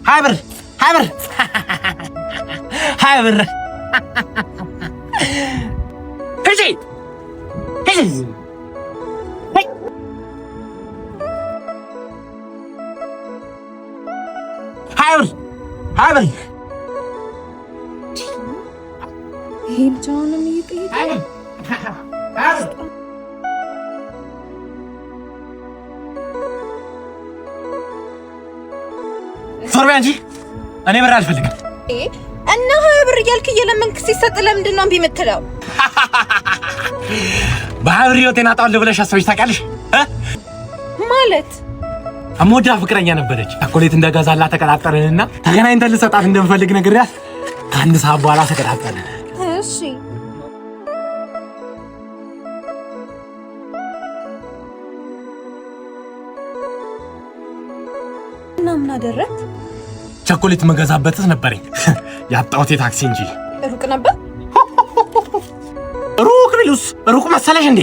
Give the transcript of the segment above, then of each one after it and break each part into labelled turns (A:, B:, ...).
A: هابر هجي هابر
B: هي بجانا ميتي
A: هابر صربي انجي انا برا الفلك
B: ايه انها بريالك يلمنك ሲሰጥ ለምንድን ነው እምቢ የምትለው
A: ባህሪዮቴን አጣውል ብለሽ አስበሽ ታውቃለሽ
B: ማለት
A: አሞዳ ፍቅረኛ ነበረች ቸኮሌት እንደገዛላ ተቀጣጠረንና ተገናኝተን ልሰጣት እንደምፈልግ ነግሬያት ከአንድ ሰዓት በኋላ ተቀጣጠረን
B: እሺ እና ምን አደረክ
A: ቸኮሌት መገዛበትስ ነበረኝ ያጣሁት የታክሲ እንጂ
B: ሩቅ ነበር
A: ሩቅ ቢሉስ ሩቅ መሰለሽ እንዴ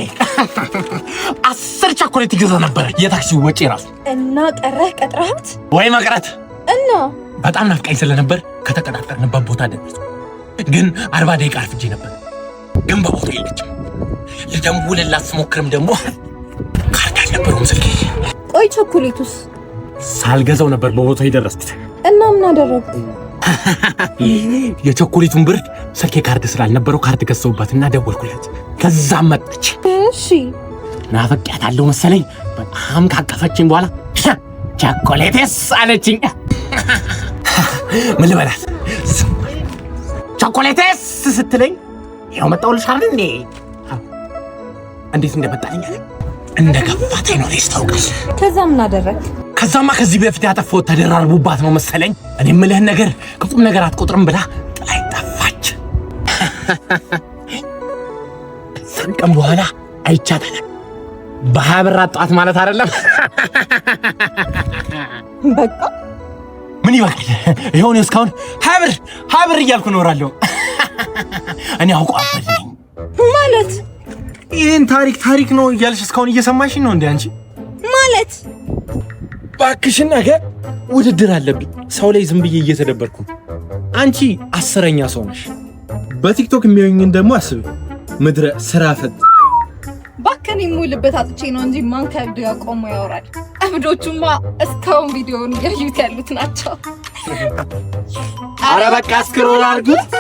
A: 10 ቸኮሌት ይገዛ ነበር የታክሲው ወጪ ራሱ እና
B: ቀረህ ቀጥራህት
A: ወይ መቅረት
B: እና
A: በጣም ናፍቀኝ ስለነበር ከተቀጣጠርንበት ቦታ ደረስኩ ግን 40 ደቂቃ አርፍጄ ነበር ግን በቦታው የለችም ልደውልላት ስሞክርም ደግሞ ካርድ አልነበረውም ስልኬ
B: ቆይ ቸኮሌቱስ
A: ሳልገዛው ነበር በቦታው የደረስኩት
B: እና ምን አደረኩ
A: የቸኮሌቱን ብር ስልኬ ካርድ ስላልነበረው ካርድ ገዝተውበትና ደወልኩለት ከዛ መጣች
B: እሺ
A: ናፈቅያታለሁ መሰለኝ በጣም ካቀፈችኝ በኋላ ቸኮሌትስ አለችኝ ምን ልበላት ቸኮሌትስ ስትለኝ ያው መጣውልሽ አይደል እንዴ እንዴት እንደመጣልኝ እንደገፋተኝ ነው ታውቃለሽ
B: ከዛ ምን አደረክ
A: ከዛማ ከዚህ በፊት ያጠፋው ተደራርቡባት ነው መሰለኝ እኔ ምልህ ነገር ከቁም ነገር አትቆጥርም ብላ ጥላይ ጠፋች ሰንቀም በኋላ አይቻታለ በሀብር አጣት ማለት አይደለም
B: በቃ
A: ምን ይበቃል ይሁን እስካሁን ሀብር እያልኩ እኖራለሁ እኔ አውቀዋለሁ
B: ማለት
A: ይሄን ታሪክ ነው እያልሽ እስካሁን እየሰማሽኝ ነው እንዴ አንቺ
B: ማለት
A: ባክሽን ነገር ውድድር አለብኝ ሰው ላይ ዝም ብዬ እየተደበርኩ አንቺ 10ኛ ሰው ነሽ በቲክቶክ የሚያዩኝን ደግሞ አስብ ምድረ ስራ ፈት
B: ባከኔ ሙልበት አጥቼ ነው እንጂ ማን ከብድ ጋር ቆሞ ያወራል አብዶቹማ እስካሁን ቪዲዮውን እያዩት ያሉት ናቸው
A: አረ በቃ ስክሮል አድርጉት